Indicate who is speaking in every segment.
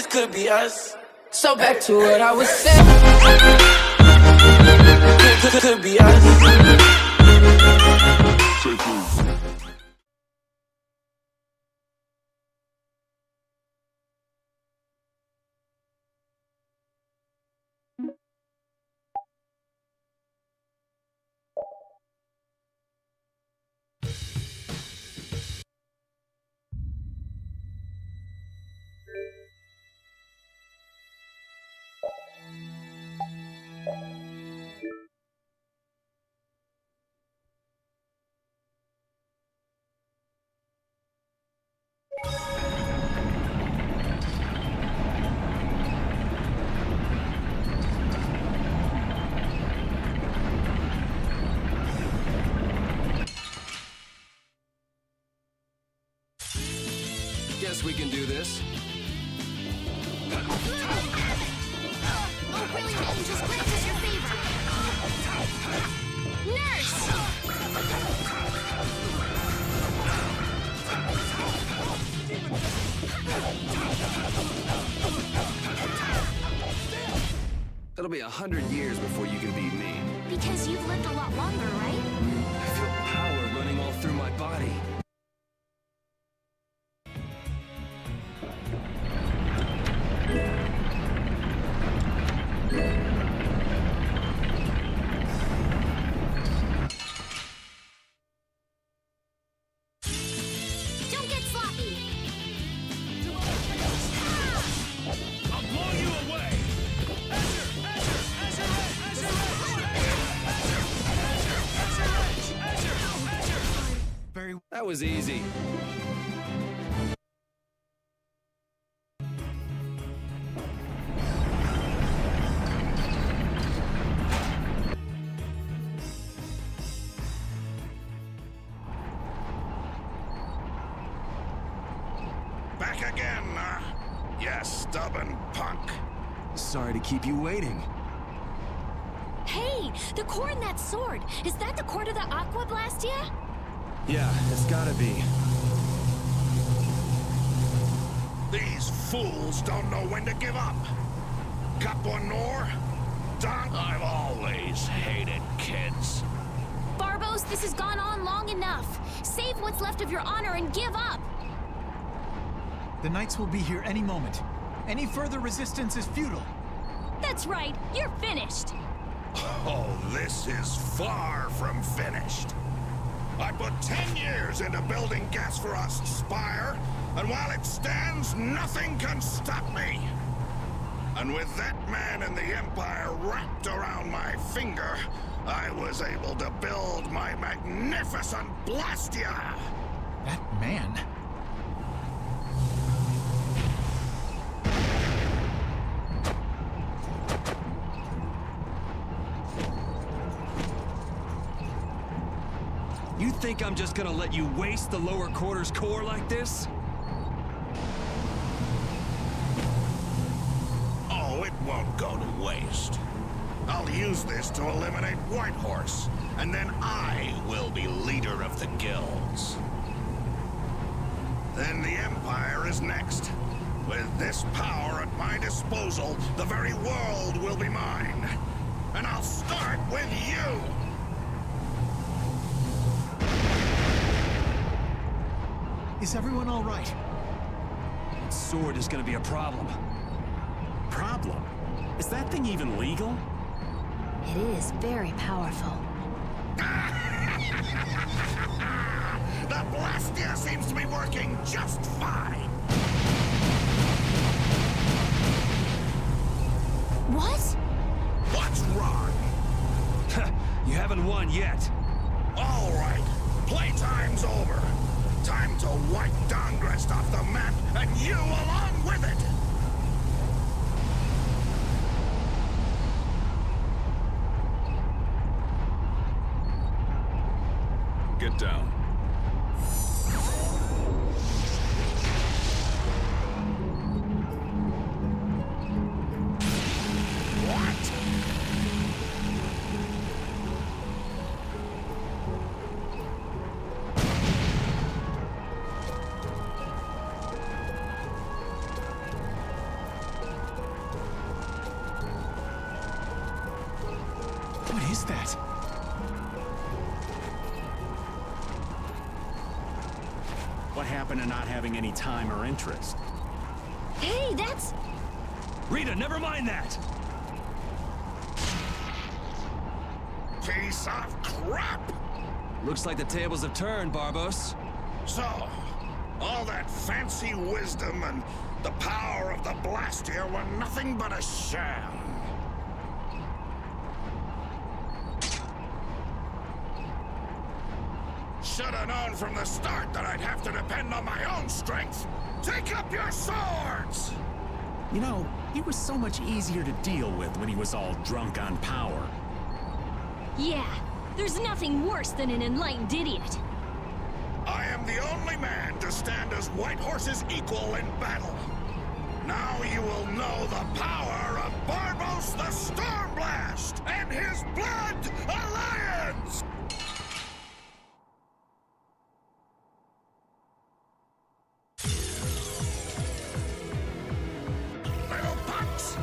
Speaker 1: this could be us. So back to what I was saying. Could be us.
Speaker 2: Guess we can do this.
Speaker 3: Oh, really, Angel's glance is your favor. Nurse!
Speaker 2: It'll be 100 years before you can beat me.
Speaker 3: Because you've lived a lot longer, right?
Speaker 2: I feel power running all through my body.
Speaker 3: Don't get sloppy!
Speaker 4: I'll blow you away!
Speaker 2: That was easy.
Speaker 4: Back again, you stubborn punk.
Speaker 2: Sorry to keep you waiting.
Speaker 3: Hey, the core in that sword. Is that the core to the Aqua Blastia?
Speaker 2: Yeah, it's gotta be.
Speaker 4: These fools don't know when to give up. Cup or nor? Don? I've always hated kids.
Speaker 3: Barbos, this has gone on long enough. Save what's left of your honor and give up.
Speaker 5: The Knights will be here any moment. Any further resistance is futile.
Speaker 3: That's right, you're finished.
Speaker 4: Oh, this is far from finished. I put 10 years into building Gasferost's spire, and while it stands, nothing can stop me. And with that man in the Empire wrapped around my finger, I was able to build my magnificent Blastia!
Speaker 5: That man?
Speaker 2: You think I'm just gonna let you waste the lower quarters core like this?
Speaker 4: Oh, it won't go to waste. I'll use this to eliminate Whitehorse, and then I will be leader of the guilds. Then the Empire is next. With this power at my disposal, the very world will be mine. And I'll start with you!
Speaker 5: Is everyone all right?
Speaker 2: That sword is gonna be a problem.
Speaker 6: Problem? Is that thing even legal?
Speaker 3: It is very powerful.
Speaker 4: The Blastia seems to be working just fine.
Speaker 3: What?
Speaker 4: What's wrong?
Speaker 2: You haven't won yet.
Speaker 4: All right, playtime's over. Time to wipe Dongrest off the map, and you along with it!
Speaker 6: Get down.
Speaker 4: What?
Speaker 5: What is that?
Speaker 6: What happened to not having any time or interest?
Speaker 3: Hey, that's...
Speaker 2: Rita, never mind that!
Speaker 4: Piece of crap!
Speaker 2: Looks like the tables have turned, Barbos.
Speaker 4: So, all that fancy wisdom and the power of the Blastier were nothing but a sham. Should have known from the start that I'd have to depend on my own strength. Take up your swords!
Speaker 6: You know, he was so much easier to deal with when he was all drunk on power.
Speaker 3: Yeah, there's nothing worse than an enlightened idiot.
Speaker 4: I am the only man to stand as White Horse's equal in battle. Now you will know the power of Barbos the Stormblast and his Blood Alliance! Little punks!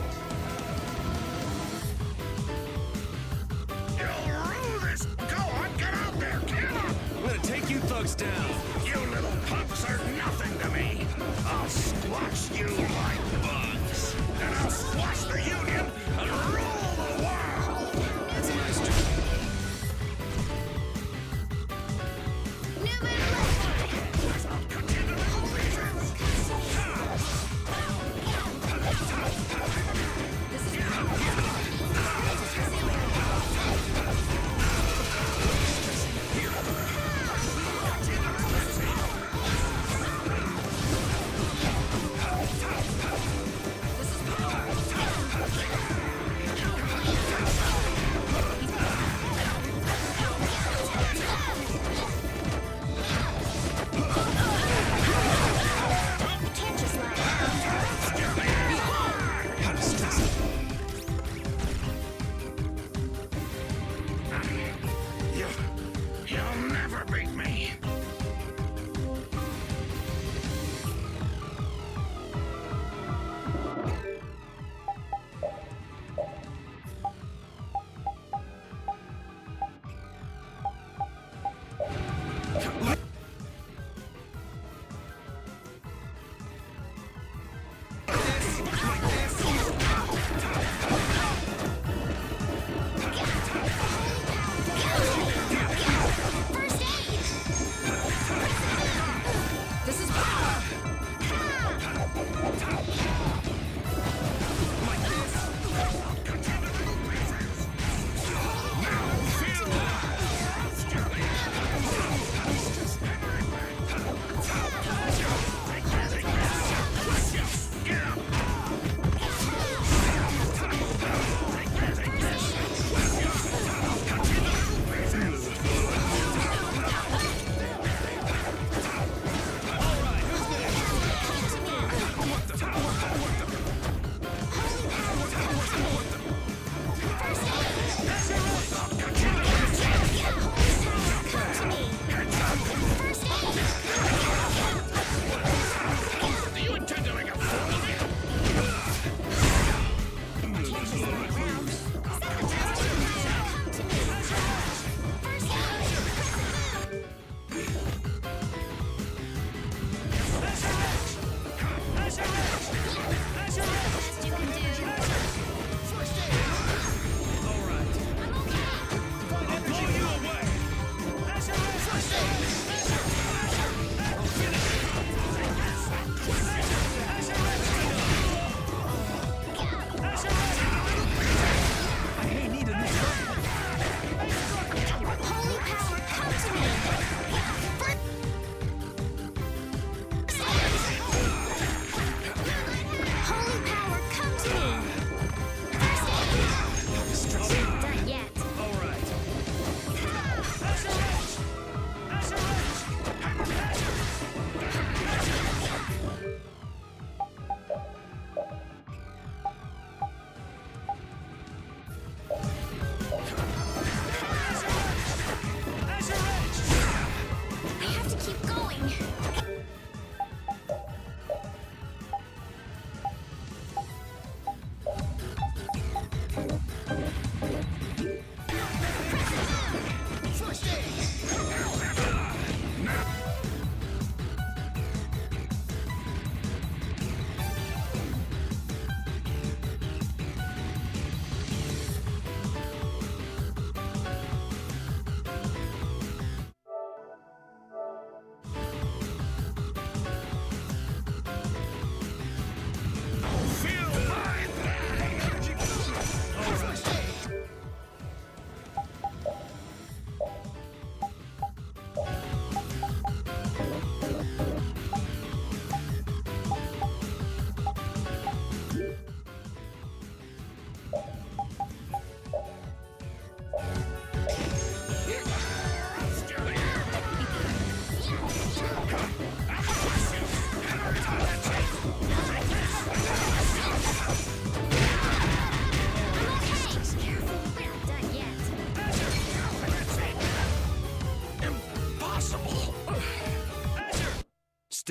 Speaker 4: You'll rue this! Go on, get out there, get up!
Speaker 2: I'm gonna take you thugs down.
Speaker 4: You little punks are nothing to me! I'll squash you like bugs! And I'll squash the Union and rule the world!
Speaker 2: That's a nice job.
Speaker 4: I'll cut you to little pieces!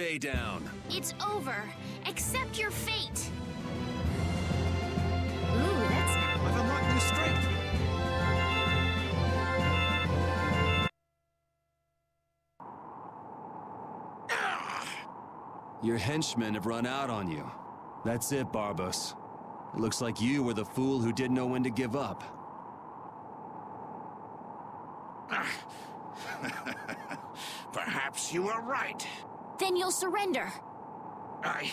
Speaker 2: stay down.
Speaker 3: It's over. Accept your fate. Ooh, that's...
Speaker 5: I've unlocked new strength.
Speaker 2: Your henchmen have run out on you. That's it, Barbos. It looks like you were the fool who didn't know when to give up.
Speaker 4: Perhaps you were right.
Speaker 3: Then you'll surrender.
Speaker 4: I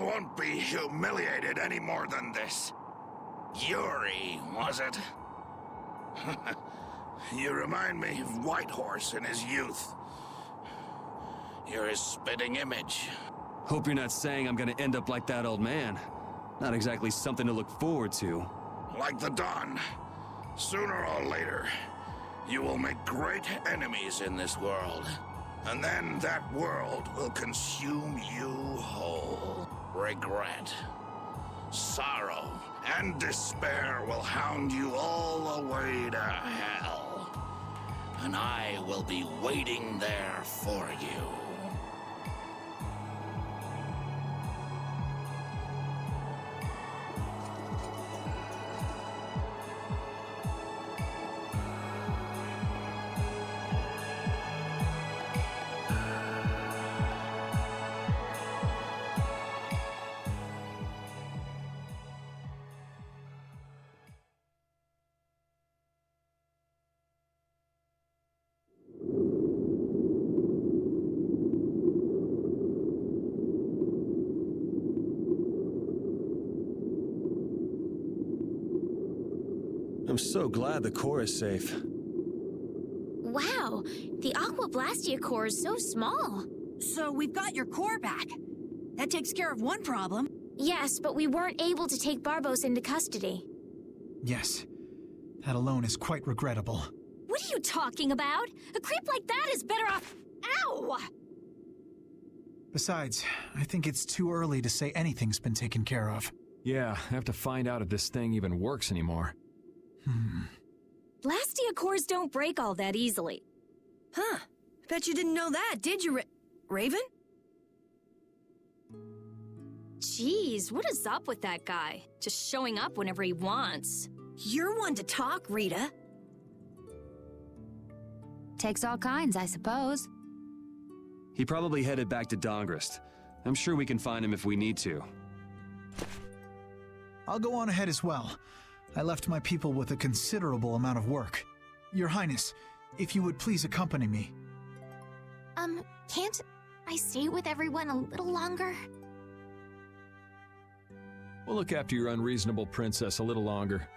Speaker 4: won't be humiliated any more than this. Yuri, was it? You remind me of Whitehorse in his youth. You're his spitting image.
Speaker 2: Hope you're not saying I'm gonna end up like that old man. Not exactly something to look forward to.
Speaker 4: Like the Dawn. Sooner or later, you will make great enemies in this world. And then that world will consume you whole. Regret, sorrow, and despair will hound you all the way to hell. And I will be waiting there for you.
Speaker 2: I'm so glad the core is safe.
Speaker 3: Wow, the Aqua Blastia core is so small.
Speaker 7: So we've got your core back. That takes care of one problem.
Speaker 3: Yes, but we weren't able to take Barbos into custody.
Speaker 5: Yes. That alone is quite regrettable.
Speaker 3: What are you talking about? A creep like that is better off... Ow!
Speaker 5: Besides, I think it's too early to say anything's been taken care of.
Speaker 8: Yeah, I have to find out if this thing even works anymore.
Speaker 3: Blastia cores don't break all that easily.
Speaker 7: Huh. Bet you didn't know that, did you, Raven?
Speaker 3: Jeez, what is up with that guy? Just showing up whenever he wants.
Speaker 7: You're one to talk, Rita.
Speaker 3: Takes all kinds, I suppose.
Speaker 2: He probably headed back to Dongrist. I'm sure we can find him if we need to.
Speaker 5: I'll go on ahead as well. I left my people with a considerable amount of work. Your Highness, if you would please accompany me.
Speaker 3: Can't I stay with everyone a little longer?
Speaker 8: We'll look after your unreasonable princess a little longer.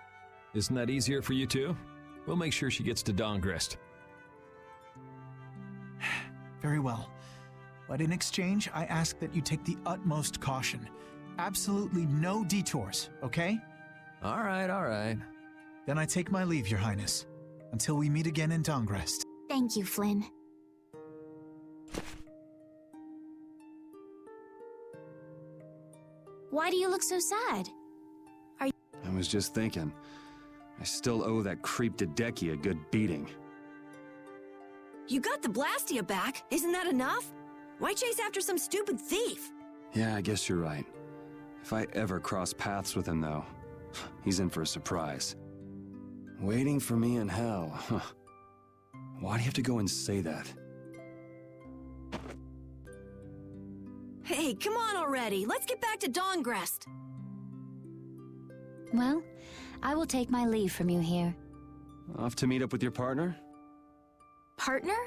Speaker 8: Isn't that easier for you too? We'll make sure she gets to Dongrist.
Speaker 5: Very well. But in exchange, I ask that you take the utmost caution. Absolutely no detours, okay?
Speaker 8: All right.
Speaker 5: Then I take my leave, Your Highness. Until we meet again in Dongrest.
Speaker 3: Thank you, Flynn. Why do you look so sad?
Speaker 2: I was just thinking. I still owe that creep Dedeki a good beating.
Speaker 7: You got the Blastia back. Isn't that enough? Why chase after some stupid thief?
Speaker 2: Yeah, I guess you're right. If I ever cross paths with him, though, he's in for a surprise. Waiting for me in hell, huh? Why do you have to go and say that?
Speaker 7: Hey, come on already. Let's get back to Dongrest.
Speaker 3: Well, I will take my leave from you here.
Speaker 2: Off to meet up with your partner?
Speaker 3: Partner?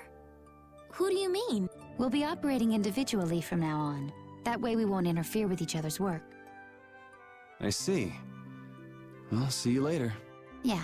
Speaker 3: Who do you mean? We'll be operating individually from now on. That way we won't interfere with each other's work.
Speaker 2: I see. Well, see you later.
Speaker 3: Yeah.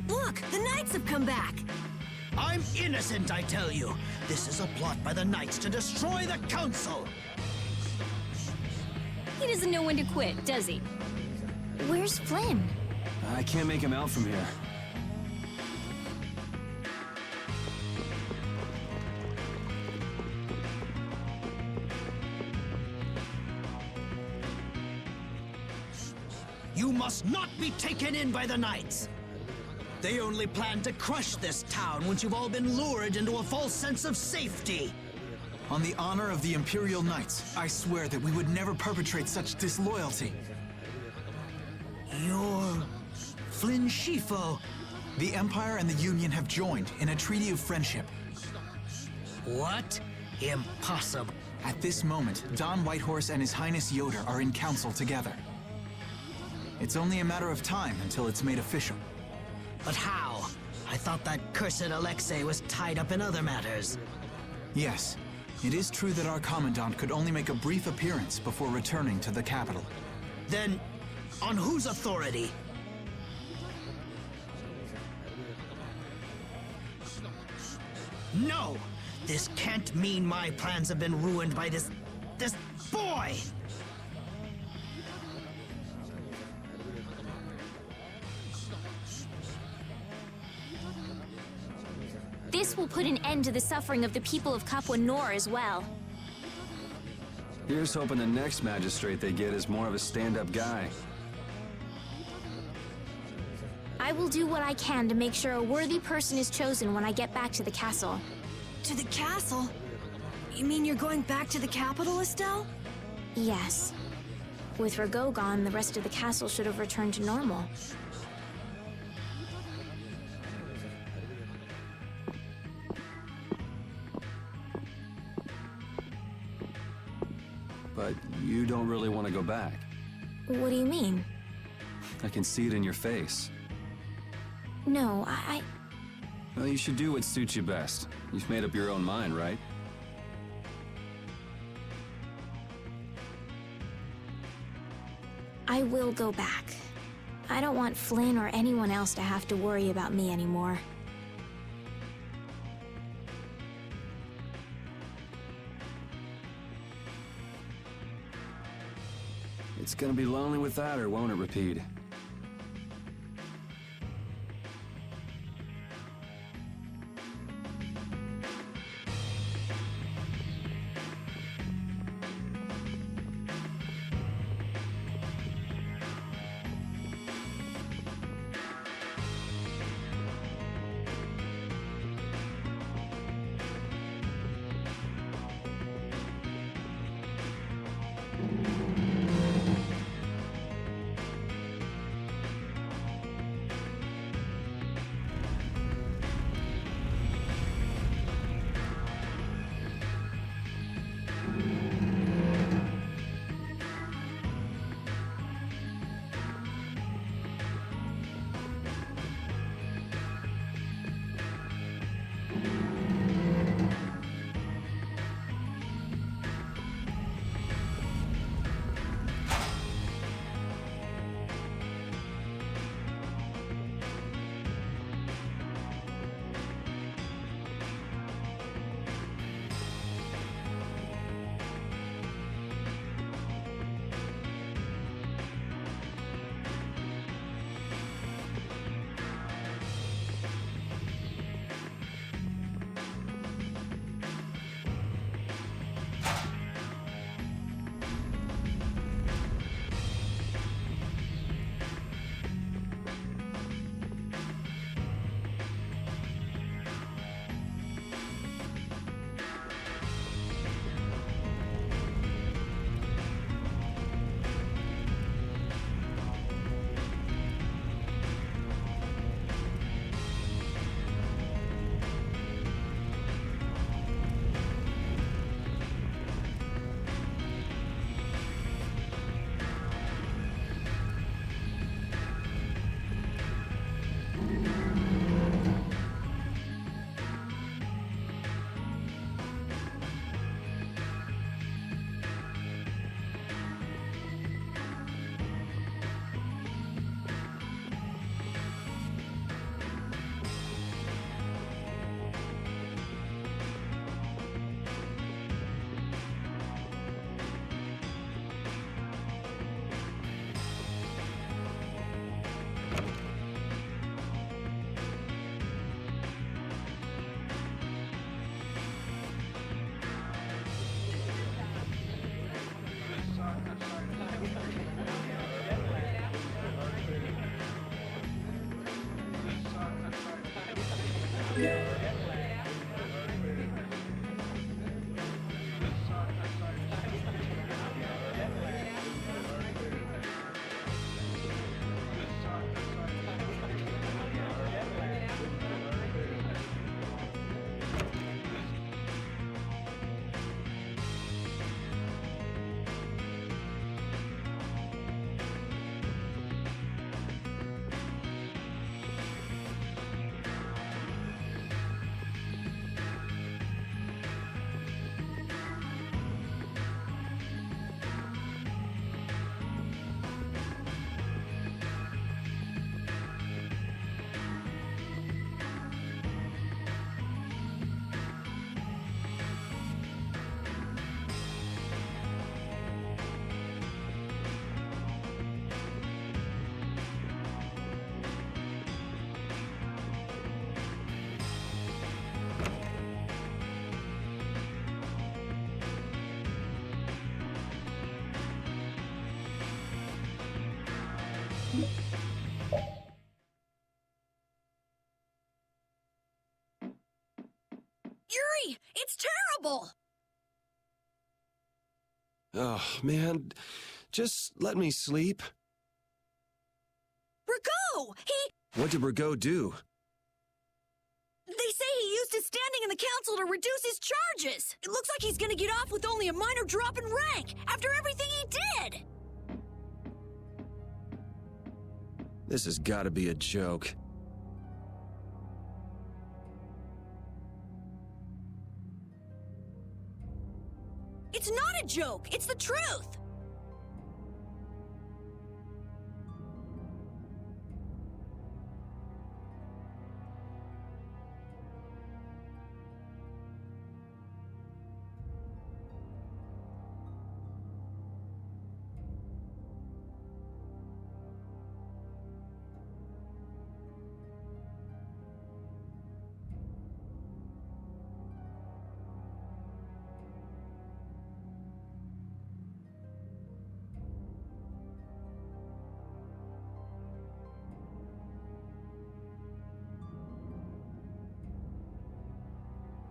Speaker 7: Look, the Knights have come back.
Speaker 9: I'm innocent, I tell you. This is a plot by the Knights to destroy the Council.
Speaker 10: He doesn't know when to quit, does he?
Speaker 3: Where's Flynn?
Speaker 2: I can't make him out from here.
Speaker 9: You must not be taken in by the Knights. They only plan to crush this town once you've all been lured into a false sense of safety.
Speaker 5: On the honor of the Imperial Knights, I swear that we would never perpetrate such disloyalty.
Speaker 9: You're Flynn Shifo.
Speaker 5: The Empire and the Union have joined in a treaty of friendship.
Speaker 9: What? Impossible.
Speaker 5: At this moment, Don Whitehorse and His Highness Yoder are in council together. It's only a matter of time until it's made official.
Speaker 9: But how? I thought that cursed Alexei was tied up in other matters.
Speaker 5: Yes, it is true that our Commandant could only make a brief appearance before returning to the capital.
Speaker 9: Then, on whose authority? No! This can't mean my plans have been ruined by this boy!
Speaker 10: This will put an end to the suffering of the people of Capua Nor as well.
Speaker 2: Here's hoping the next magistrate they get is more of a stand-up guy.
Speaker 10: I will do what I can to make sure a worthy person is chosen when I get back to the castle.
Speaker 7: To the castle? You mean you're going back to the capital, Estelle?
Speaker 10: Yes. With Rago gone, the rest of the castle should have returned to normal.
Speaker 2: But you don't really want to go back.
Speaker 10: What do you mean?
Speaker 2: I can see it in your face.
Speaker 10: No,
Speaker 2: Well, you should do what suits you best. You've made up your own mind, right?
Speaker 10: I will go back. I don't want Flynn or anyone else to have to worry about me anymore.
Speaker 2: It's gonna be lonely without her, won't it, Repeat?
Speaker 7: Yuri, it's terrible!
Speaker 2: Oh, man. Just let me sleep.
Speaker 7: Rigaud!
Speaker 2: What did Rigaud do?
Speaker 7: They say he used his standing in the council to reduce his charges! It looks like he's gonna get off with only a minor drop in rank, after everything he did!
Speaker 2: This has got to be a joke.
Speaker 7: It's not a joke, it's the truth!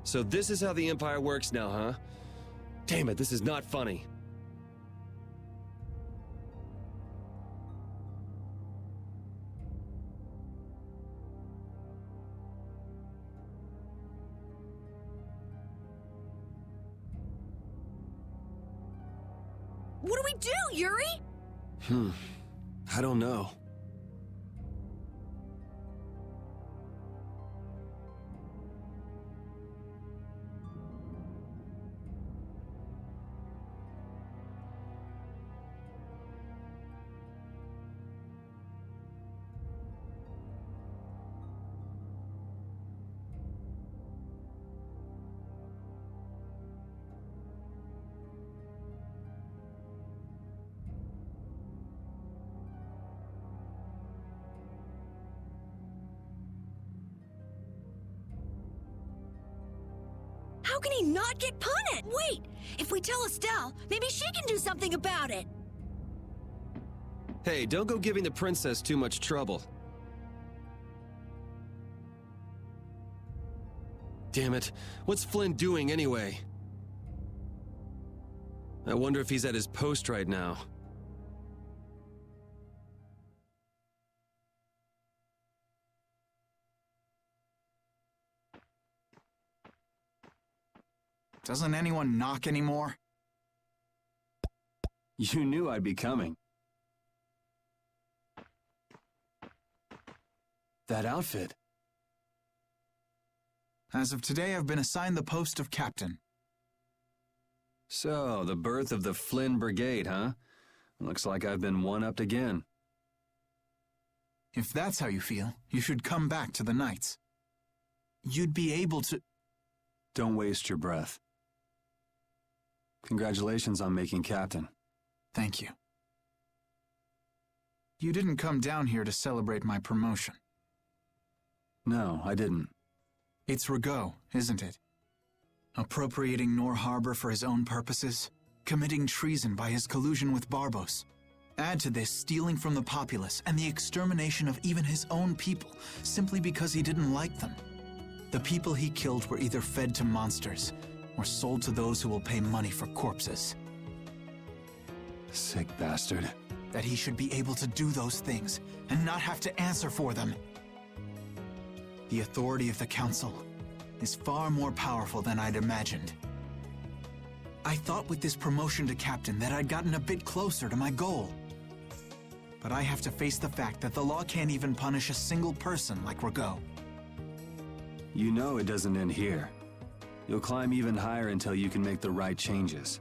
Speaker 2: So this is how the Empire works now, huh? Damn it, this is not funny.
Speaker 7: What do we do, Yuri?
Speaker 2: I don't know.
Speaker 7: How can he not get punished? Wait, if we tell Estelle, maybe she can do something about it.
Speaker 2: Hey, don't go giving the princess too much trouble. Damn it, what's Flynn doing anyway? I wonder if he's at his post right now.
Speaker 5: Doesn't anyone knock anymore?
Speaker 2: You knew I'd be coming. That outfit.
Speaker 5: As of today, I've been assigned the post of captain.
Speaker 2: So, the birth of the Flynn Brigade, huh? Looks like I've been one-upped again.
Speaker 5: If that's how you feel, you should come back to the Knights. You'd be able to...
Speaker 2: Don't waste your breath. Congratulations on making captain.
Speaker 5: Thank you. You didn't come down here to celebrate my promotion.
Speaker 2: No, I didn't.
Speaker 5: It's Rigaud, isn't it? Appropriating Nor Harbor for his own purposes, committing treason by his collusion with Barbos. Add to this stealing from the populace and the extermination of even his own people simply because he didn't like them. The people he killed were either fed to monsters or sold to those who will pay money for corpses.
Speaker 2: Sick bastard.
Speaker 5: That he should be able to do those things and not have to answer for them. The authority of the Council is far more powerful than I'd imagined. I thought with this promotion to captain that I'd gotten a bit closer to my goal. But I have to face the fact that the law can't even punish a single person like Rago.
Speaker 2: You know it doesn't end here. You'll climb even higher until you can make the right changes.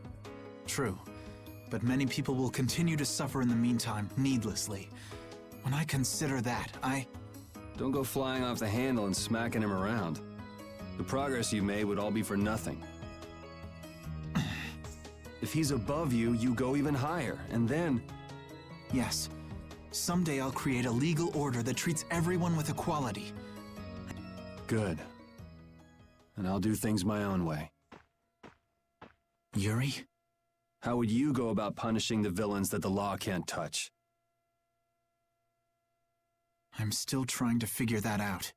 Speaker 5: True, but many people will continue to suffer in the meantime, needlessly. When I consider that,
Speaker 2: Don't go flying off the handle and smacking him around. The progress you made would all be for nothing. If he's above you, you go even higher, and then...
Speaker 5: Yes. Someday I'll create a legal order that treats everyone with equality.
Speaker 2: Good. And I'll do things my own way.
Speaker 5: Yuri?
Speaker 2: How would you go about punishing the villains that the law can't touch?
Speaker 5: I'm still trying to figure that out.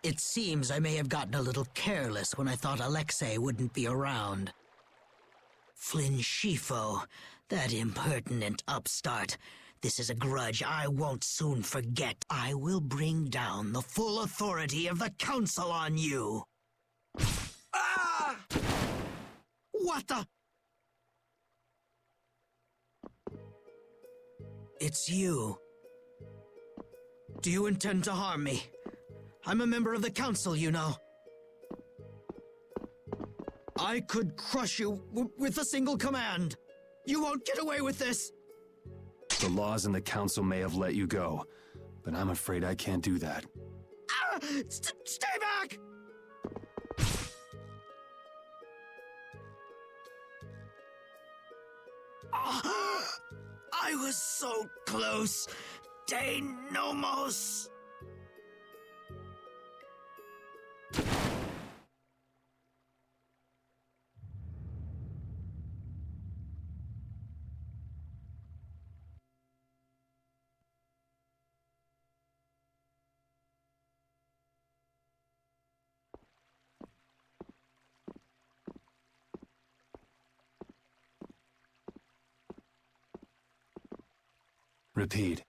Speaker 9: It seems I may have gotten a little careless when I thought Alexei wouldn't be around. Flynn Schifo, that impertinent upstart. This is a grudge I won't soon forget. I will bring down the full authority of the Council on you. Ah! What the? It's you. Do you intend to harm me? I'm a member of the Council, you know. I could crush you with a single command. You won't get away with this.
Speaker 2: The laws and the Council may have let you go, but I'm afraid I can't do that.
Speaker 9: Ah! Stay back! Ah! I was so close. De Nomos.
Speaker 2: Repeat.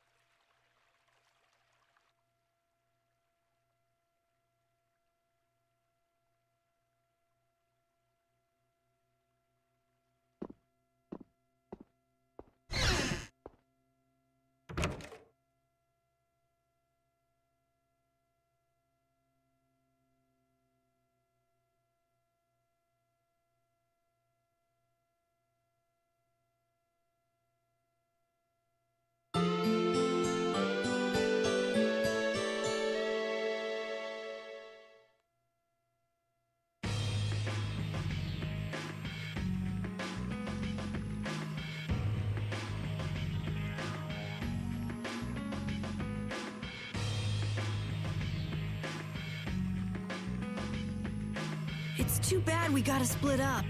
Speaker 7: It's too bad we gotta split up.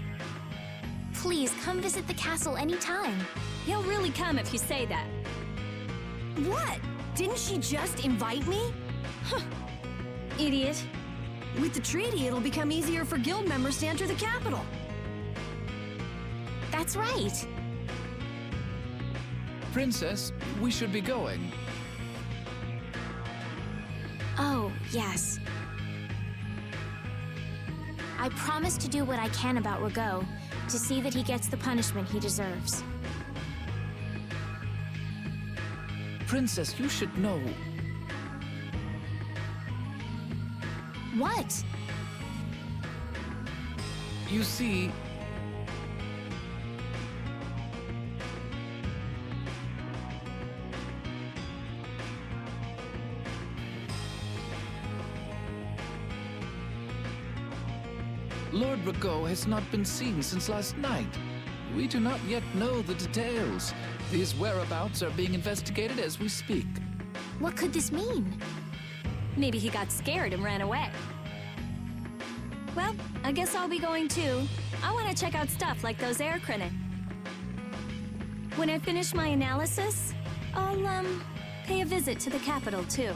Speaker 10: Please come visit the castle anytime.
Speaker 11: He'll really come if you say that.
Speaker 7: What? Didn't she just invite me?
Speaker 11: Huh. Idiot.
Speaker 7: With the treaty, it'll become easier for guild members to enter the capital.
Speaker 10: That's right.
Speaker 12: Princess, we should be going.
Speaker 10: Oh, yes. I promise to do what I can about Rago, to see that he gets the punishment he deserves.
Speaker 12: Princess, you should know.
Speaker 10: What?
Speaker 12: You see... Lord Rago has not been seen since last night. We do not yet know the details. His whereabouts are being investigated as we speak.
Speaker 10: What could this mean?
Speaker 11: Maybe he got scared and ran away. Well, I guess I'll be going too. I want to check out stuff like those air credit. When I finish my analysis, I'll, pay a visit to the capital too.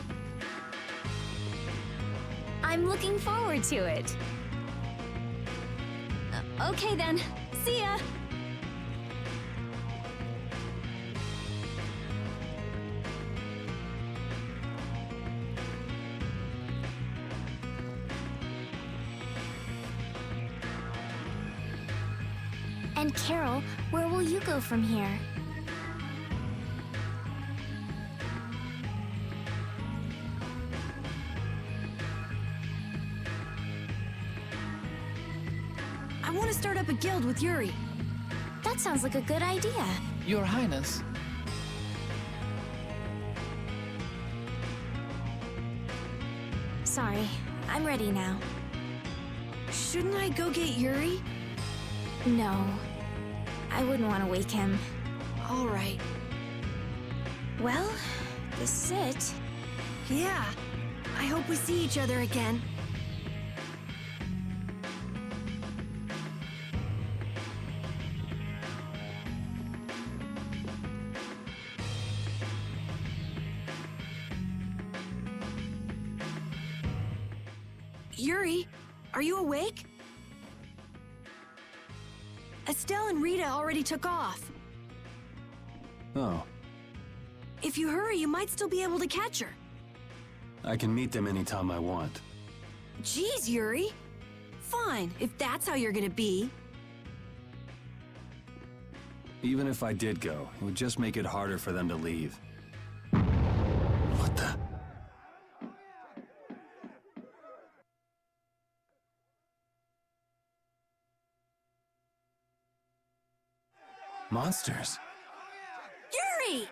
Speaker 10: I'm looking forward to it.
Speaker 11: Okay then. See ya!
Speaker 10: And Carol, where will you go from here?
Speaker 7: I want to start up a guild with Yuri.
Speaker 10: That sounds like a good idea.
Speaker 12: Your Highness.
Speaker 10: Sorry, I'm ready now.
Speaker 7: Shouldn't I go get Yuri?
Speaker 10: No, I wouldn't want to wake him.
Speaker 7: All right.
Speaker 10: Well, this is it.
Speaker 7: Yeah. I hope we see each other again. Yuri, are you awake? Estelle and Rita already took off.
Speaker 2: Oh,
Speaker 7: If you hurry, you might still be able to catch her.
Speaker 2: I can meet them anytime I want.
Speaker 7: Jeez, Yuri. Fine, if that's how you're gonna be.
Speaker 2: Even if I did go, it would just make it harder for them to leave. What the? Monsters.
Speaker 7: Yuri!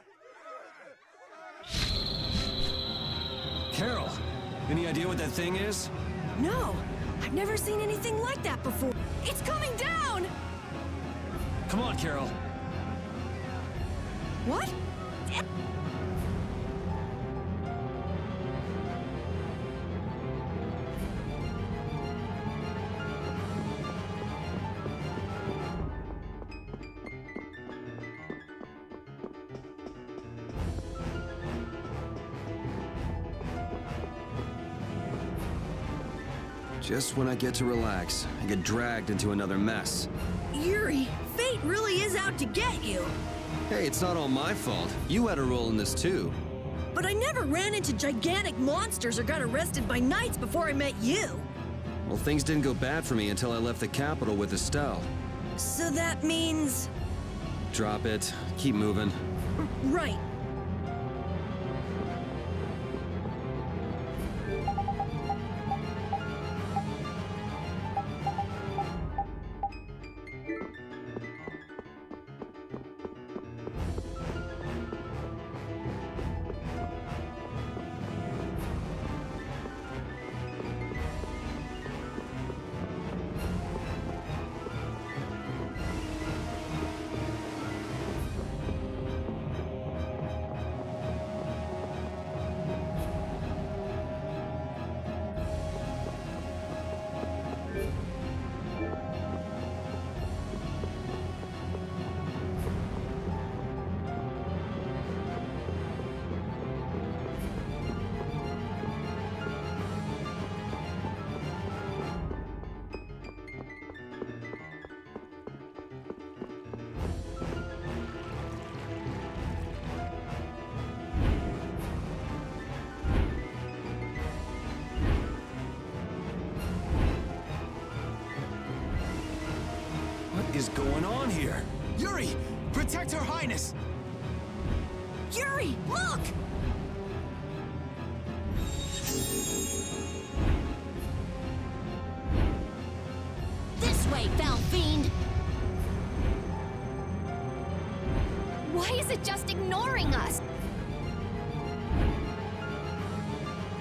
Speaker 2: Carol, any idea what that thing is?
Speaker 7: No, I've never seen anything like that before. It's coming down!
Speaker 2: Come on, Carol.
Speaker 7: What?
Speaker 2: Just when I get to relax, I get dragged into another mess.
Speaker 7: Yuri, fate really is out to get you.
Speaker 2: Hey, it's not all my fault. You had a role in this too.
Speaker 7: But I never ran into gigantic monsters or got arrested by knights before I met you.
Speaker 2: Well, things didn't go bad for me until I left the capital with Estelle.
Speaker 7: So that means...
Speaker 2: Drop it. Keep moving.
Speaker 7: Right.
Speaker 2: What is going on here?
Speaker 5: Yuri! Protect Her Highness!
Speaker 7: Yuri, look!
Speaker 10: This way, foul fiend! Why is it just ignoring us?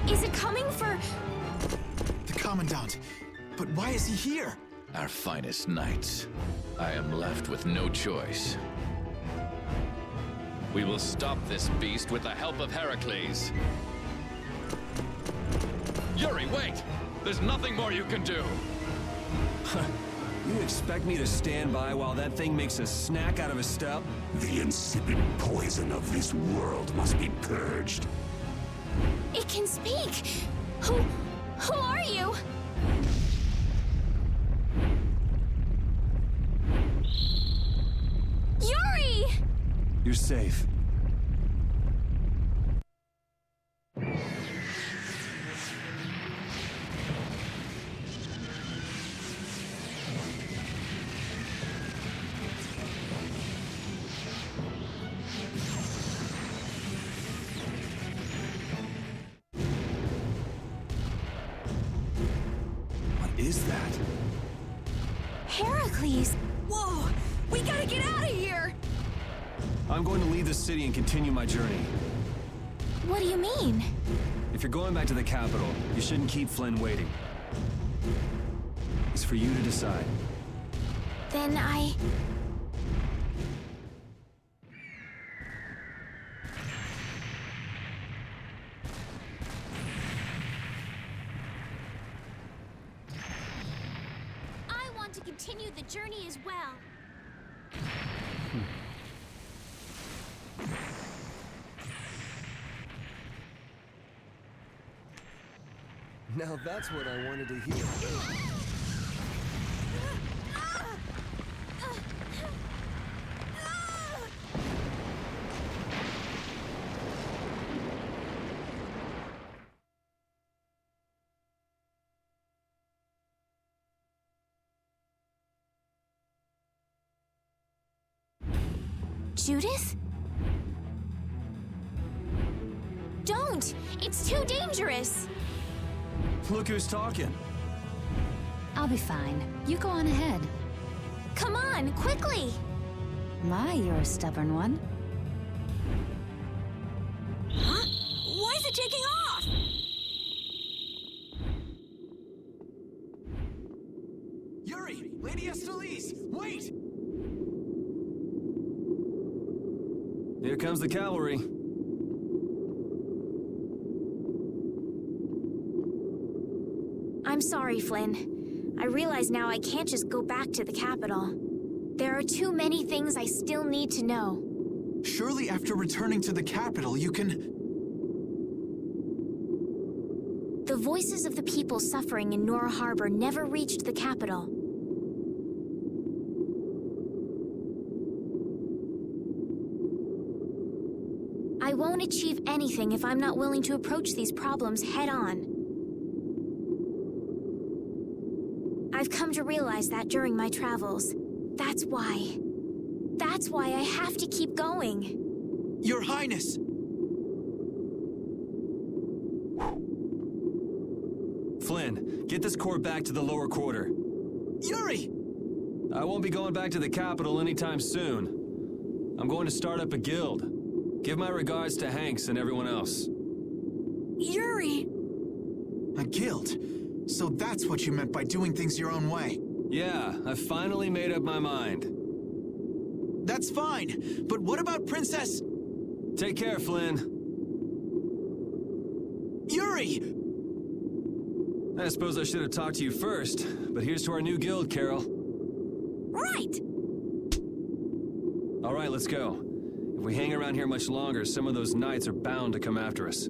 Speaker 10: Is it coming for...
Speaker 5: The Commandant. But why is he here?
Speaker 12: Our finest knights. I am left with no choice. We will stop this beast with the help of Heracles. Yuri, wait! There's nothing more you can do.
Speaker 2: You expect me to stand by while that thing makes a snack out of a stub?
Speaker 13: The insipid poison of this world must be purged.
Speaker 10: It can speak! Who are you? Yuri!
Speaker 2: You're safe. Is that?
Speaker 10: Heracles!
Speaker 7: Whoa! We gotta get out of here!
Speaker 2: I'm going to leave the city and continue my journey.
Speaker 10: What do you mean?
Speaker 2: If you're going back to the capital, you shouldn't keep Flynn waiting. It's for you to decide.
Speaker 10: Then I want to continue the journey as well.
Speaker 2: Now that's what I wanted to hear.
Speaker 10: Judith? Don't! It's too dangerous!
Speaker 2: Look who's talking.
Speaker 3: I'll be fine. You go on ahead.
Speaker 10: Come on, quickly!
Speaker 3: My, you're a stubborn one.
Speaker 7: Huh? Why is it taking off?
Speaker 5: Yuri! Lady Estelise! Wait!
Speaker 2: Here comes the cavalry.
Speaker 10: I'm sorry, Flynn. I realize now I can't just go back to the capital. There are too many things I still need to know.
Speaker 5: Surely after returning to the capital, you can...
Speaker 10: The voices of the people suffering in Nora Harbor never reached the capital. I won't achieve anything if I'm not willing to approach these problems head-on. I've come to realize that during my travels. That's why. That's why I have to keep going.
Speaker 5: Your Highness!
Speaker 2: Flynn, get this core back to the lower quarter.
Speaker 5: Yuri!
Speaker 2: I won't be going back to the capital anytime soon. I'm going to start up a guild. Give my regards to Hanks and everyone else.
Speaker 7: Yuri!
Speaker 5: A guild? So that's what you meant by doing things your own way.
Speaker 2: Yeah, I finally made up my mind.
Speaker 5: That's fine, but what about Princess...
Speaker 2: Take care, Flynn.
Speaker 5: Yuri!
Speaker 2: I suppose I should have talked to you first, but here's to our new guild, Carol.
Speaker 7: Right!
Speaker 2: All right, let's go. If we hang around here much longer, some of those knights are bound to come after us.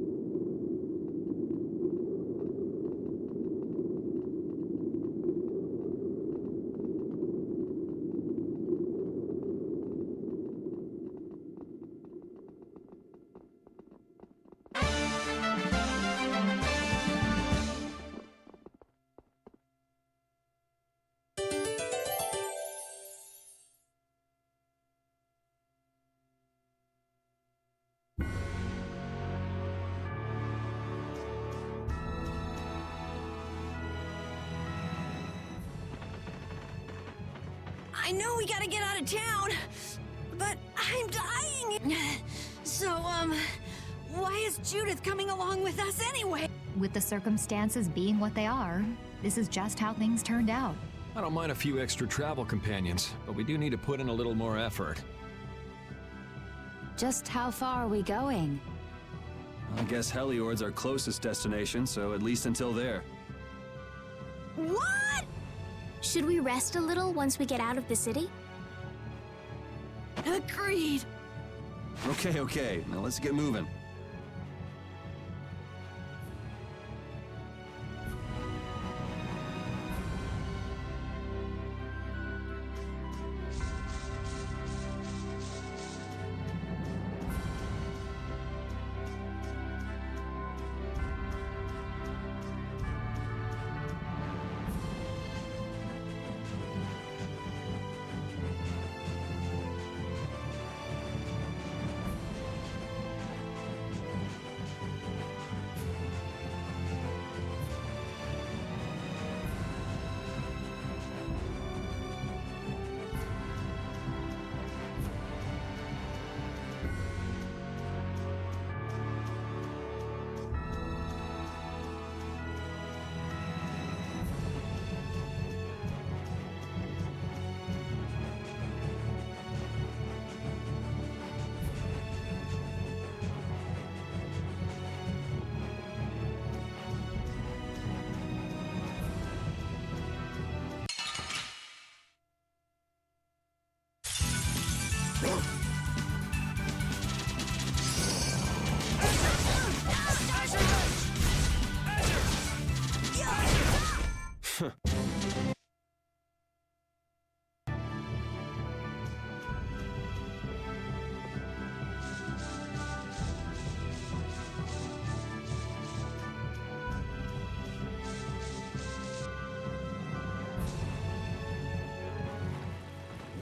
Speaker 7: I know we gotta get out of town, but I'm dying. So, why is Judith coming along with us anyway?
Speaker 14: With the circumstances being what they are, this is just how things turned out.
Speaker 8: I don't mind a few extra travel companions, but we do need to put in a little more effort.
Speaker 3: Just how far are we going?
Speaker 2: I guess Heliord's our closest destination, so at least until there.
Speaker 7: What?
Speaker 10: Should we rest a little once we get out of the city?
Speaker 7: Agreed.
Speaker 2: Okay. Now let's get moving.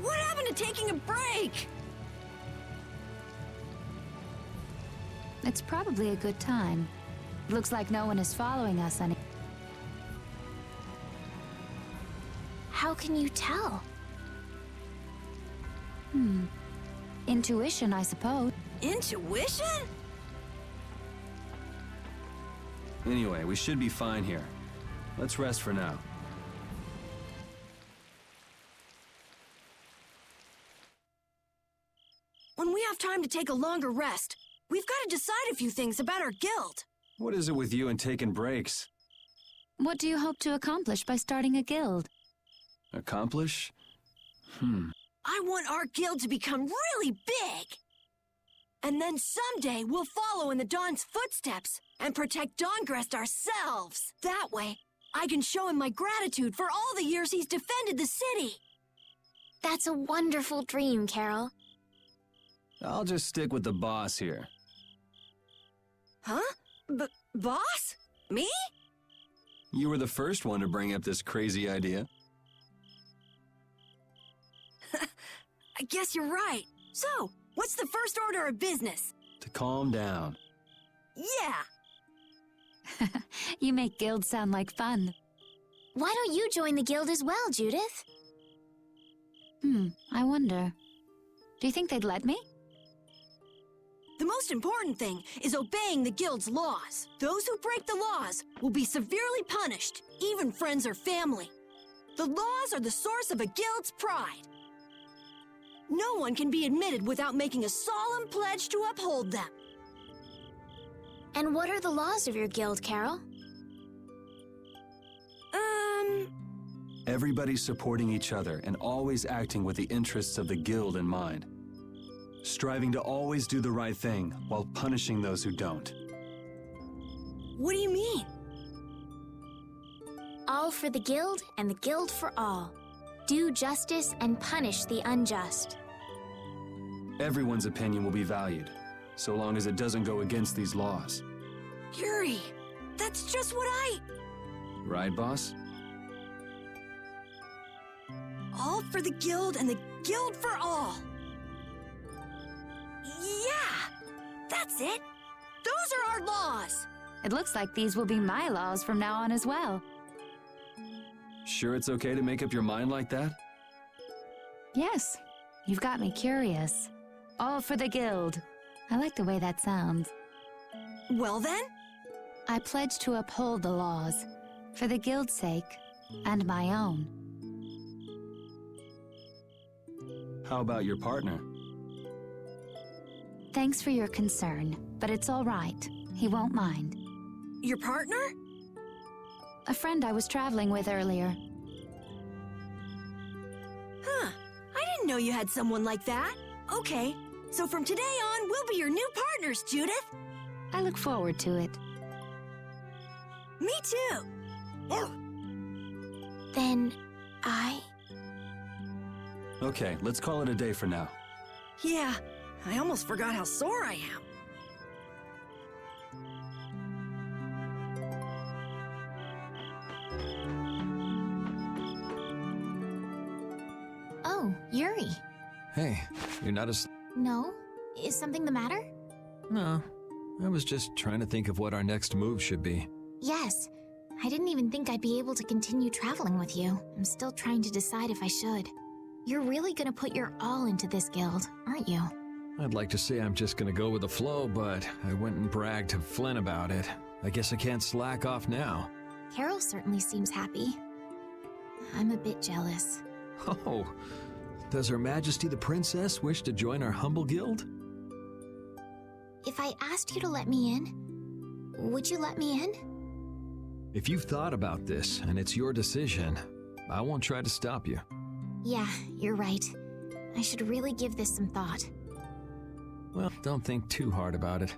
Speaker 7: What happened to taking a break?
Speaker 3: It's probably a good time. Looks like no one is following us any.
Speaker 10: How can you tell?
Speaker 3: Intuition, I suppose.
Speaker 7: Intuition?
Speaker 2: Anyway, we should be fine here. Let's rest for now.
Speaker 7: When we have time to take a longer rest, we've got to decide a few things about our guild.
Speaker 2: What is it with you and taking breaks?
Speaker 3: What do you hope to accomplish by starting a guild?
Speaker 2: Accomplish?
Speaker 7: I want our guild to become really big. And then someday we'll follow in the Dawn's footsteps and protect Dawngrest ourselves. That way, I can show him my gratitude for all the years he's defended the city.
Speaker 10: That's a wonderful dream, Carol.
Speaker 2: I'll just stick with the boss here.
Speaker 7: Huh? Boss? Me?
Speaker 2: You were the first one to bring up this crazy idea.
Speaker 7: I guess you're right. So, what's the first order of business?
Speaker 2: To calm down.
Speaker 7: Yeah.
Speaker 3: You make guilds sound like fun.
Speaker 10: Why don't you join the guild as well, Judith?
Speaker 3: I wonder. Do you think they'd let me?
Speaker 7: The most important thing is obeying the guild's laws. Those who break the laws will be severely punished, even friends or family. The laws are the source of a guild's pride. No one can be admitted without making a solemn pledge to uphold them.
Speaker 10: And what are the laws of your guild, Carol?
Speaker 2: Everybody supporting each other and always acting with the interests of the guild in mind. Striving to always do the right thing while punishing those who don't.
Speaker 7: What do you mean?
Speaker 10: All for the guild and the guild for all. Do justice and punish the unjust.
Speaker 2: Everyone's opinion will be valued, so long as it doesn't go against these laws.
Speaker 7: Yuri, that's just what I...
Speaker 2: Right, boss?
Speaker 7: All for the guild and the guild for all. Yeah, that's it. Those are our laws.
Speaker 3: It looks like these will be my laws from now on as well.
Speaker 2: Sure it's okay to make up your mind like that?
Speaker 3: Yes, you've got me curious. All for the guild. I like the way that sounds.
Speaker 7: Well then?
Speaker 3: I pledge to uphold the laws, for the guild's sake, and my own.
Speaker 2: How about your partner?
Speaker 3: Thanks for your concern, but it's all right. He won't mind.
Speaker 7: Your partner?
Speaker 3: A friend I was traveling with earlier.
Speaker 7: know you had someone like that. Okay, so from today on, we'll be your new partners, Judith.
Speaker 3: I look forward to it.
Speaker 7: Me too.
Speaker 10: Then I...
Speaker 2: Okay, let's call it a day for now.
Speaker 7: Yeah, I almost forgot how sore I am.
Speaker 10: Oh, Yuri.
Speaker 8: Hey, you're not as...
Speaker 10: No? Is something the matter?
Speaker 8: No, I was just trying to think of what our next move should be.
Speaker 10: Yes. I didn't even think I'd be able to continue traveling with you. I'm still trying to decide if I should. You're really gonna put your all into this guild, aren't you?
Speaker 8: I'd like to say I'm just gonna go with the flow, but I went and bragged to Flynn about it. I guess I can't slack off now.
Speaker 10: Carol certainly seems happy. I'm a bit jealous.
Speaker 8: Oh, does Her Majesty the Princess wish to join our humble guild?
Speaker 10: If I asked you to let me in, would you let me in?
Speaker 8: If you've thought about this and it's your decision, I won't try to stop you.
Speaker 10: Yeah, you're right. I should really give this some thought.
Speaker 8: Well, don't think too hard about it.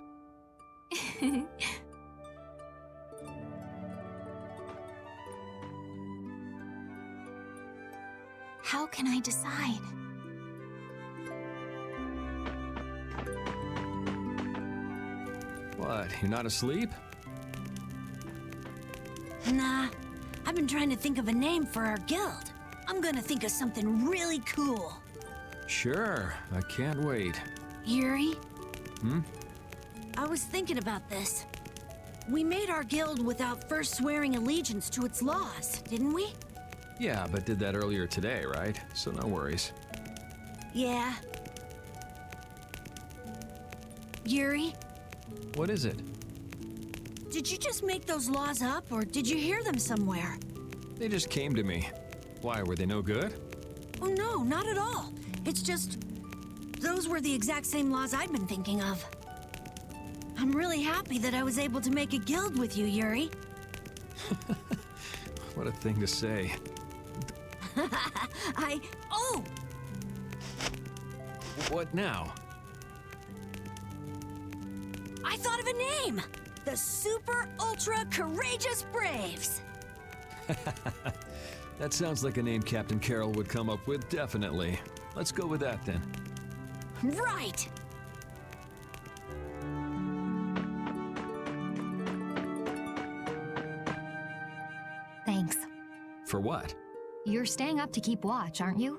Speaker 10: How can I decide?
Speaker 8: What, you're not asleep?
Speaker 7: Nah, I've been trying to think of a name for our guild. I'm gonna think of something really cool.
Speaker 8: Sure, I can't wait.
Speaker 7: Yuri?
Speaker 8: Hmm?
Speaker 7: I was thinking about this. We made our guild without first swearing allegiance to its laws, didn't we?
Speaker 8: Yeah, but did that earlier today, right? So no worries.
Speaker 7: Yeah. Yuri?
Speaker 8: What is it?
Speaker 7: Did you just make those laws up, or did you hear them somewhere?
Speaker 8: They just came to me. Why, were they no good?
Speaker 7: Oh no, not at all. It's just... those were the exact same laws I'd been thinking of. I'm really happy that I was able to make a guild with you, Yuri.
Speaker 8: What a thing to say.
Speaker 7: Oh!
Speaker 8: What now?
Speaker 7: I thought of a name! The Super Ultra Courageous Braves!
Speaker 8: That sounds like a name Captain Carroll would come up with, definitely. Let's go with that then.
Speaker 7: Right!
Speaker 14: Thanks.
Speaker 8: For what?
Speaker 14: You're staying up to keep watch, aren't you?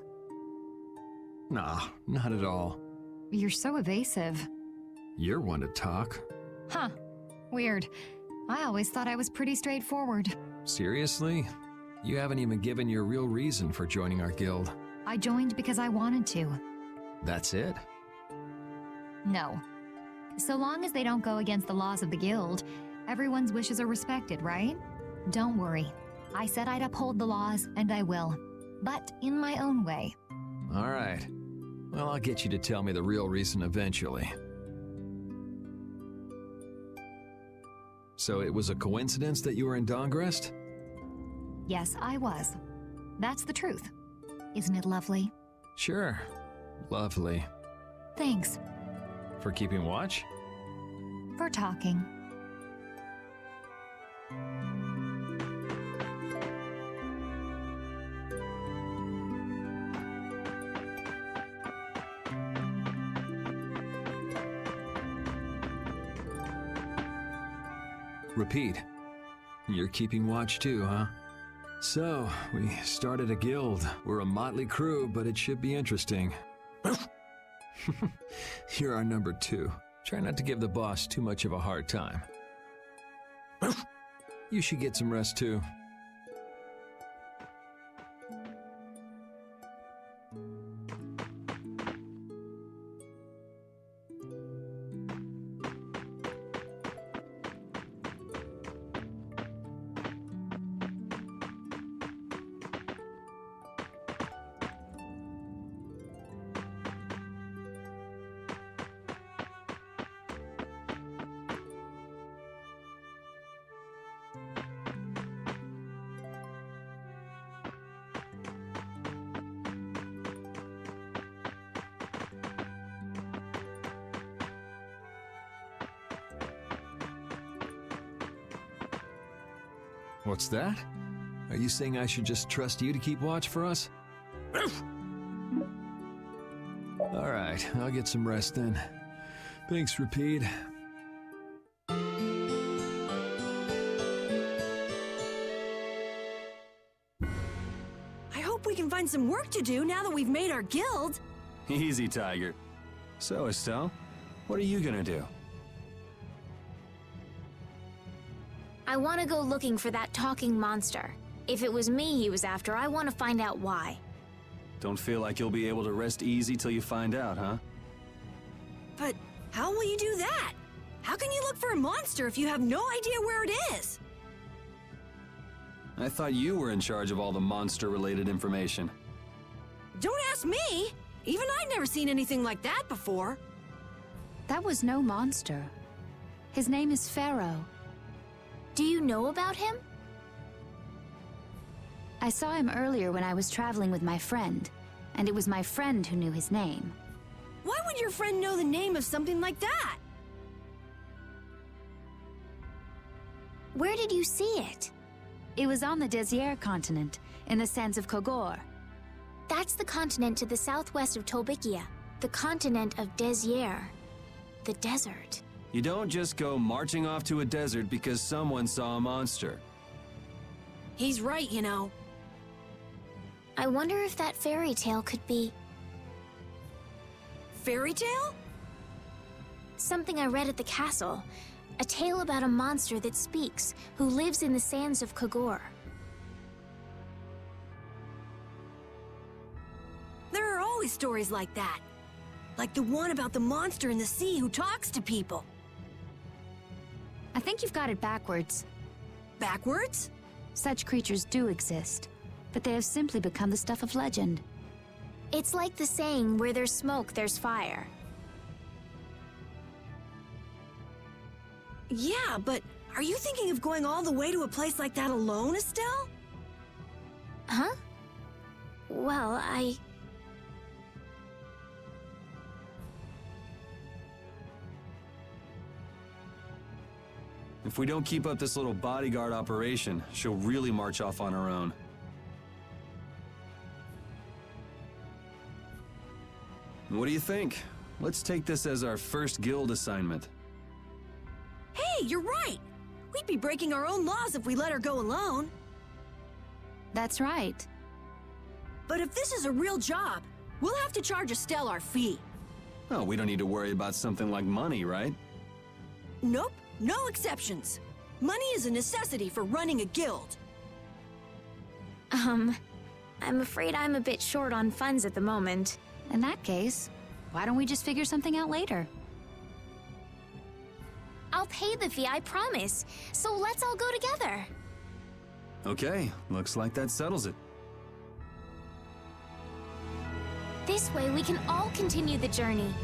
Speaker 8: Nah, not at all.
Speaker 14: You're so evasive.
Speaker 8: You're one to talk.
Speaker 14: Huh. Weird. I always thought I was pretty straightforward.
Speaker 8: Seriously? You haven't even given your real reason for joining our guild.
Speaker 14: I joined because I wanted to.
Speaker 8: That's it?
Speaker 14: No. So long as they don't go against the laws of the guild, everyone's wishes are respected, right? Don't worry. I said I'd uphold the laws, and I will. But in my own way.
Speaker 8: All right. Well, I'll get you to tell me the real reason eventually. So it was a coincidence that you were in Dongrest?
Speaker 14: Yes, I was. That's the truth. Isn't it lovely?
Speaker 8: Sure. Lovely.
Speaker 14: Thanks.
Speaker 8: For keeping watch?
Speaker 14: For talking.
Speaker 8: Repeat. You're keeping watch too, huh? So, we started a guild. We're a motley crew, but it should be interesting. You're our number 2. Try not to give the boss too much of a hard time. You should get some rest too. What's that? Are you saying I should just trust you to keep watch for us? All right, I'll get some rest then. Thanks, Rapide.
Speaker 7: I hope we can find some work to do now that we've made our guild.
Speaker 2: Easy, Tiger. So, Estelle, what are you gonna do?
Speaker 10: I want to go looking for that talking monster. If it was me he was after, I want to find out why.
Speaker 2: Don't feel like you'll be able to rest easy till you find out, huh?
Speaker 7: But how will you do that? How can you look for a monster if you have no idea where it is?
Speaker 2: I thought you were in charge of all the monster-related information.
Speaker 7: Don't ask me! Even I've never seen anything like that before.
Speaker 3: That was no monster. His name is Pharaoh.
Speaker 10: Do you know about him?
Speaker 3: I saw him earlier when I was traveling with my friend, and it was my friend who knew his name.
Speaker 7: Why would your friend know the name of something like that?
Speaker 10: Where did you see it?
Speaker 3: It was on the Désert continent, in the sands of Kogor.
Speaker 10: That's the continent to the southwest of Tolbikia, the continent of Désert, the desert.
Speaker 2: You don't just go marching off to a desert because someone saw a monster.
Speaker 7: He's right, you know.
Speaker 10: I wonder if that fairy tale could be...
Speaker 7: Fairy tale?
Speaker 10: Something I read at the castle. A tale about a monster that speaks, who lives in the sands of Kogor.
Speaker 7: There are always stories like that. Like the one about the monster in the sea who talks to people.
Speaker 3: I think you've got it backwards.
Speaker 7: Backwards?
Speaker 3: Such creatures do exist, but they have simply become the stuff of legend.
Speaker 10: It's like the saying, where there's smoke, there's fire.
Speaker 7: Yeah, but are you thinking of going all the way to a place like that alone, Estelle?
Speaker 10: Huh? Well,
Speaker 2: If we don't keep up this little bodyguard operation, she'll really march off on her own. What do you think? Let's take this as our first guild assignment.
Speaker 7: Hey, you're right! We'd be breaking our own laws if we let her go alone.
Speaker 3: That's right.
Speaker 7: But if this is a real job, we'll have to charge Estelle our fee.
Speaker 2: Oh, we don't need to worry about something like money, right?
Speaker 7: Nope, no exceptions. Money is a necessity for running a guild.
Speaker 10: I'm afraid I'm a bit short on funds at the moment.
Speaker 3: In that case, why don't we just figure something out later?
Speaker 10: I'll pay the fee, I promise. So let's all go together.
Speaker 2: Okay, looks like that settles it.
Speaker 10: This way we can all continue the journey.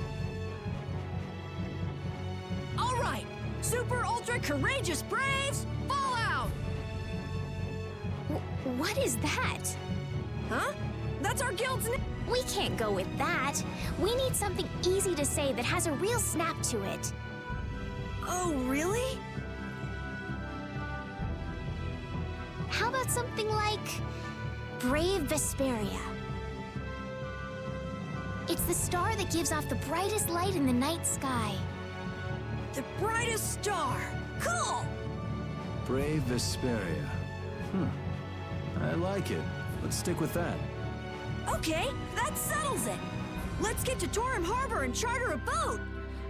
Speaker 7: All right, super ultra courageous braves, fall out!
Speaker 10: What is that?
Speaker 7: Huh? That's our guild's name.
Speaker 10: We can't go with that. We need something easy to say that has a real snap to it.
Speaker 7: Oh, really?
Speaker 10: How about something like Brave Vesperia? It's the star that gives off the brightest light in the night sky.
Speaker 7: The brightest star. Cool!
Speaker 2: Brave Vesperia. I like it. Let's stick with that.
Speaker 7: Okay, that settles it. Let's get to Torim Harbor and charter a boat.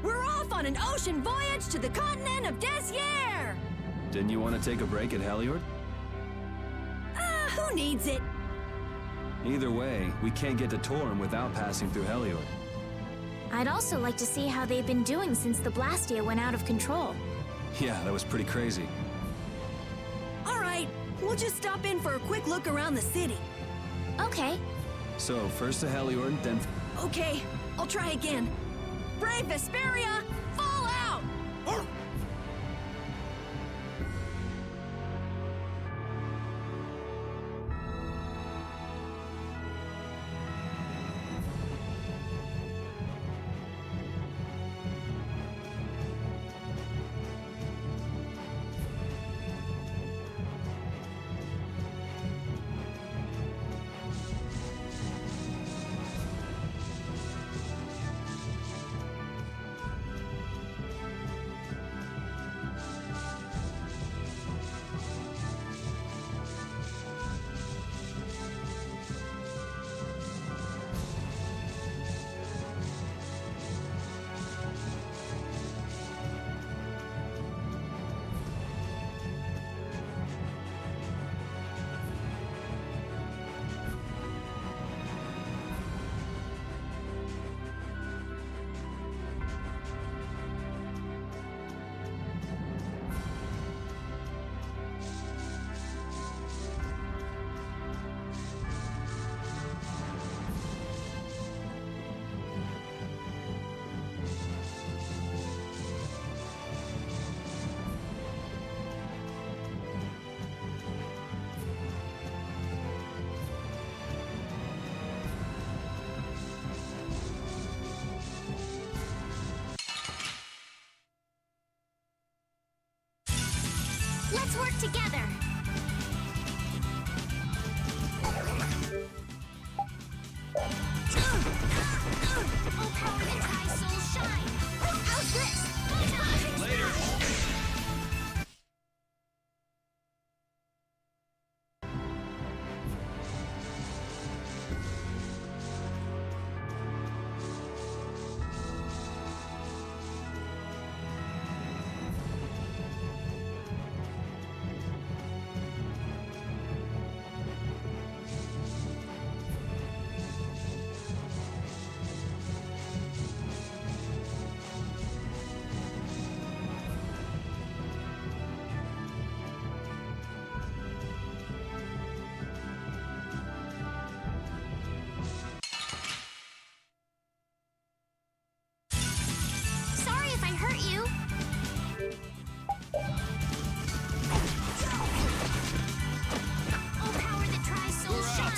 Speaker 7: We're off on an ocean voyage to the continent of Désert!
Speaker 2: Didn't you want to take a break at Heliord?
Speaker 7: Who needs it?
Speaker 2: Either way, we can't get to Torim without passing through Heliord.
Speaker 10: I'd also like to see how they've been doing since the Blastia went out of control.
Speaker 2: Yeah, that was pretty crazy.
Speaker 7: All right, we'll just stop in for a quick look around the city.
Speaker 10: Okay.
Speaker 2: So, first to Heliord, then...
Speaker 7: Okay, I'll try again. Brave Vesperia, fall out!
Speaker 10: work together. Oh, power that tries souls shine. How's this? Later. Sorry if I hurt you. Oh, power that tries souls shine.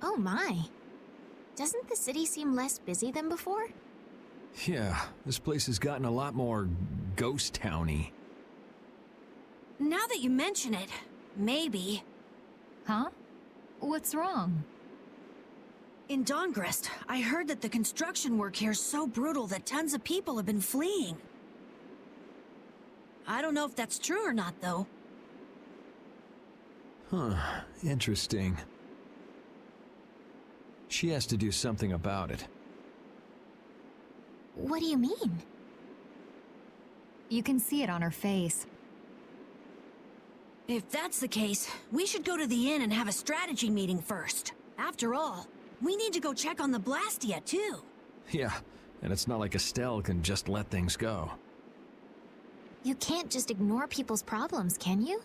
Speaker 10: Oh my. Doesn't the city seem less busy than before?
Speaker 8: Yeah, this place has gotten a lot more ghost towny.
Speaker 7: Now that you mention it, maybe.
Speaker 14: Huh? What's wrong?
Speaker 7: In Dawngrest, I heard that the construction work here is so brutal that tons of people have been fleeing. I don't know if that's true or not, though.
Speaker 8: Huh, interesting. She has to do something about it.
Speaker 10: What do you mean?
Speaker 14: You can see it on her face.
Speaker 7: If that's the case, we should go to the inn and have a strategy meeting first. After all, we need to go check on the Blastia, too.
Speaker 8: Yeah, and it's not like Estelle can just let things go.
Speaker 10: You can't just ignore people's problems, can you?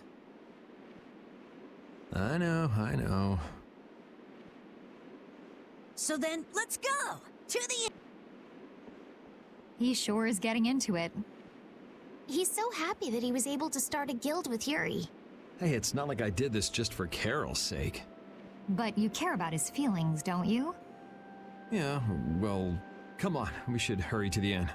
Speaker 8: I know.
Speaker 7: So then, let's go! To the inn!
Speaker 14: He sure is getting into it.
Speaker 10: He's so happy that he was able to start a guild with Yuri.
Speaker 8: Hey, it's not like I did this just for Carol's sake.
Speaker 14: But you care about his feelings, don't you?
Speaker 8: Yeah, well, come on, we should hurry to the inn.